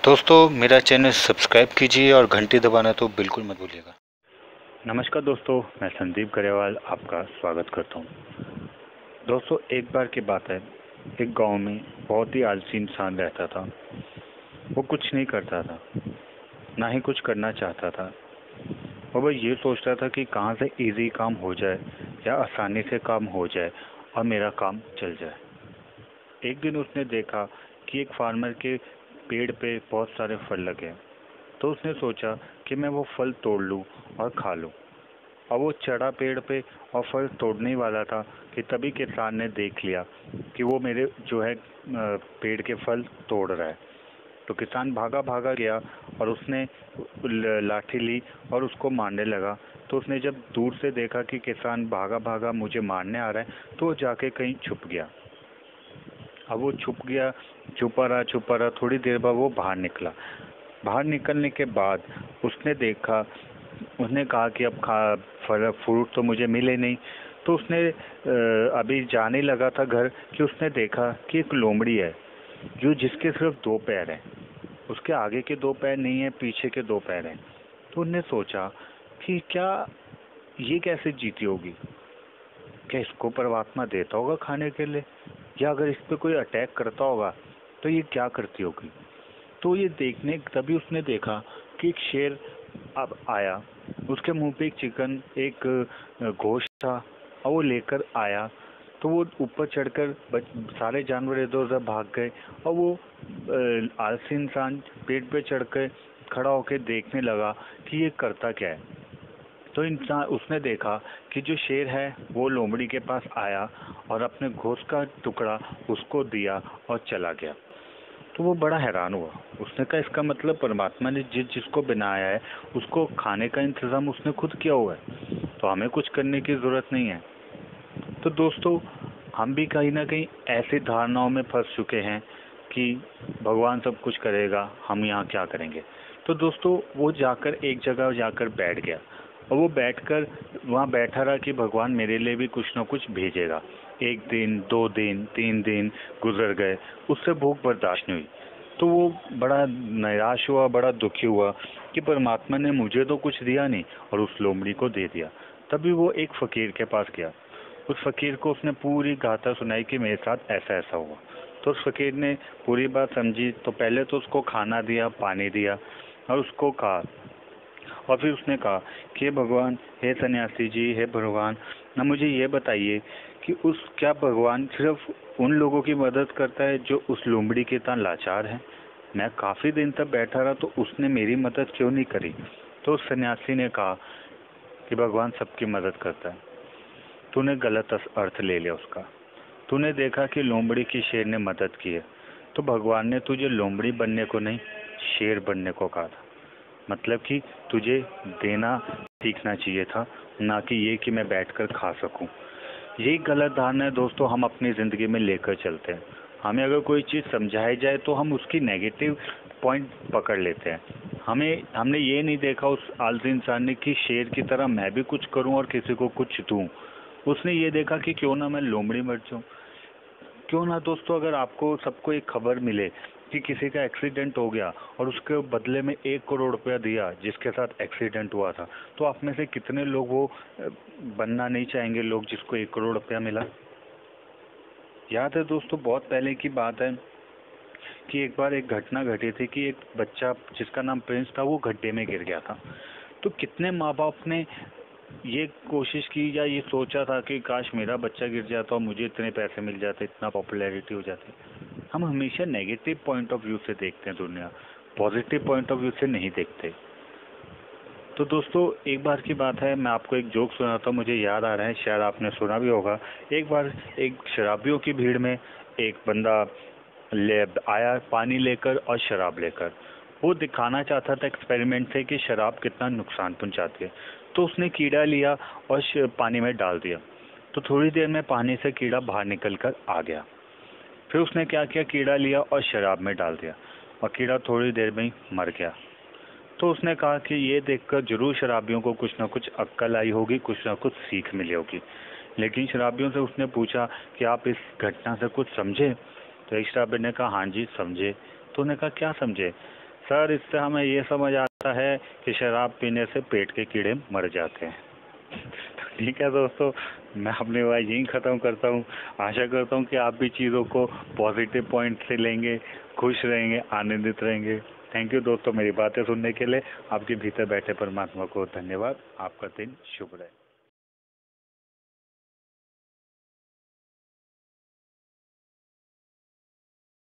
दोस्तों मेरा channel subscribe कीजिए और घंटी दबाना तो बिल्कुल मत भूलिएगा। नमस्कार दोस्तों, मैं संदीप गरेवाल आपका स्वागत करता हूँ। दोस्तों, एक बार की बात है, एक गांव में बहुत ही आलसी इंसान रहता था। वो कुछ नहीं करता था, ना ही कुछ करना चाहता था। वो ये सोचता था कि कहाँ से इजी काम हो जाए या आसानी से काम हो जाए और मेरा काम चल जाए। एक दिन उसने देखा कि एक फार्मर के पेड़ पे बहुत सारे फल लगे, तो उसने सोचा कि मैं वो फल तोड़ लूँ और खा लूँ। और वो चढ़ा पेड़ पे और फल तोड़ने ही वाला था कि तभी किसान ने देख लिया कि वो मेरे जो है पेड़ के फल तोड़ रहा है। तो किसान भागा भागा गया और उसने लाठी ली और उसको मारने लगा। तो उसने जब दूर से देखा कि किसान भागा भागा मुझे मारने आ रहा है, तो वो जाके कहीं छुप गया। अब वो छुपा रहा, थोड़ी देर बाद वो बाहर निकला। बाहर निकलने के बाद उसने कहा कि अब फल फ्रूट तो मुझे मिले नहीं। तो उसने अभी जाने लगा था घर कि उसने देखा कि एक लोमड़ी है जिसके सिर्फ 2 पैर हैं। उसके आगे के 2 पैर नहीं है, पीछे के 2 पैर हैं। तो उसने सोचा कि क्या ये कैसे जीती होगी, क्या इसको परमात्मा देता होगा खाने के लिए, या अगर इस पे कोई अटैक करता होगा तो ये क्या करती होगी। तो ये देखने तभी उसने देखा कि एक शेर अब आया, उसके मुंह पे एक गोश्त था और वो लेकर आया। तो वो ऊपर चढ़कर सारे जानवर इधर उधर भाग गए और वो आलसी इंसान पेड़ पे चढ़कर खड़ा होकर देखने लगा कि ये करता क्या है। तो इंसान उसने देखा कि जो शेर है वो लोमड़ी के पास आया और अपने गोश्त का टुकड़ा उसको दिया और चला गया। तो वो बड़ा हैरान हुआ। उसने कहा इसका मतलब परमात्मा ने जिसको बनाया है उसको खाने का इंतजाम उसने खुद किया हुआ है, तो हमें कुछ करने की जरूरत नहीं है। तो दोस्तों, हम भी कहीं ना कहीं ऐसी धारणाओं में फंस चुके हैं कि भगवान सब कुछ करेगा, हम यहाँ क्या करेंगे। तो दोस्तों, वो एक जगह जाकर बैठ गया और वो बैठकर वहाँ बैठा रहा कि भगवान मेरे लिए भी कुछ ना कुछ भेजेगा। 1 दिन, 2 दिन, 3 दिन गुजर गए, उससे भूख बर्दाश्त नहीं हुई। तो वो बड़ा निराश हुआ, बड़ा दुखी हुआ कि परमात्मा ने मुझे तो कुछ दिया नहीं और उस लोमड़ी को दे दिया। तभी वो एक फकीर के पास गया। उस फकीर को उसने पूरी गाथा सुनाई कि मेरे साथ ऐसा ऐसा हुआ। तो उस फकीर ने पूरी बात समझी। तो पहले तो उसको खाना दिया, पानी दिया और उसको कहा, और फिर उसने कहा कि हे भगवान, हे सन्यासी जी, हे भगवान, ना मुझे ये बताइए कि क्या भगवान सिर्फ उन लोगों की मदद करता है जो उस लोमड़ी के तरह लाचार है। मैं काफ़ी दिन तक बैठा रहा तो उसने मेरी मदद क्यों नहीं करी। तो उस सन्यासी ने कहा कि भगवान सबकी मदद करता है, तूने गलत अर्थ ले लिया उसका। तूने देखा कि लोमड़ी की शेर ने मदद की है, तो भगवान ने तुझे लोमड़ी बनने को नहीं, शेर बनने को कहा था। मतलब कि तुझे देना सीखना चाहिए था, ना कि ये कि मैं बैठकर खा सकूं। यही गलत धारणा है दोस्तों, हम अपनी ज़िंदगी में लेकर चलते हैं। हमें अगर कोई चीज़ समझाई जाए तो हम उसकी नेगेटिव पॉइंट पकड़ लेते हैं। हमने ये नहीं देखा उस आलसी इंसान ने कि शेर की तरह मैं भी कुछ करूं और किसी को कुछ दूं। उसने ये देखा कि क्यों ना मैं लोमड़ी मर जाऊं। क्यों ना दोस्तों, अगर आपको सबको एक खबर मिले कि किसी का एक्सीडेंट हो गया और उसके बदले में 1 करोड़ रुपया दिया जिसके साथ एक्सीडेंट हुआ था, तो आप में से कितने लोग वो बनना नहीं चाहेंगे, लोग जिसको 1 करोड़ रुपया मिला। याद है दोस्तों, बहुत पहले की बात है कि एक बार एक घटना घटी थी कि एक बच्चा जिसका नाम प्रिंस था वो गड्ढे में गिर गया था। तो कितने माँ बाप ने ये कोशिश की या ये सोचा था कि काश मेरा बच्चा गिर जाता और मुझे इतने पैसे मिल जाते, इतना पॉपुलैरिटी हो जाती। हम हमेशा नेगेटिव पॉइंट ऑफ व्यू से देखते हैं दुनिया, पॉजिटिव पॉइंट ऑफ व्यू से नहीं देखते। तो दोस्तों, एक बार की बात है, मैं आपको एक जोक सुनाता हूँ, मुझे याद आ रहा है, शायद आपने सुना भी होगा। एक बार एक शराबियों की भीड़ में एक बंदा आया पानी लेकर और शराब लेकर। वो दिखाना चाहता था एक्सपेरिमेंट से कि शराब कितना नुकसान पहुंचाती है। तो उसने कीड़ा लिया और पानी में डाल दिया। तो थोड़ी देर में पानी से कीड़ा बाहर निकल कर आ गया। फिर उसने क्या किया, कीड़ा लिया और शराब में डाल दिया और कीड़ा थोड़ी देर में ही मर गया। तो उसने कहा कि ये देखकर जरूर शराबियों को कुछ ना कुछ अक्ल आई होगी, कुछ ना कुछ सीख मिली होगी। लेकिन शराबियों से उसने पूछा कि आप इस घटना से कुछ समझे? तो एक शराबी ने कहा हाँ जी समझे। तो उन्होंने कहा क्या समझे? सर इससे हमें ये समझ आता है कि शराब पीने से पेट के कीड़े मर जाते हैं। ठीक है दोस्तों, मैं अपनी बात यहीं ख़त्म करता हूँ। आशा करता हूँ कि आप भी चीज़ों को पॉजिटिव पॉइंट से लेंगे, खुश रहेंगे, आनंदित रहेंगे। थैंक यू दोस्तों मेरी बातें सुनने के लिए। आपके भीतर बैठे परमात्मा को धन्यवाद। आपका दिन शुभ रहे।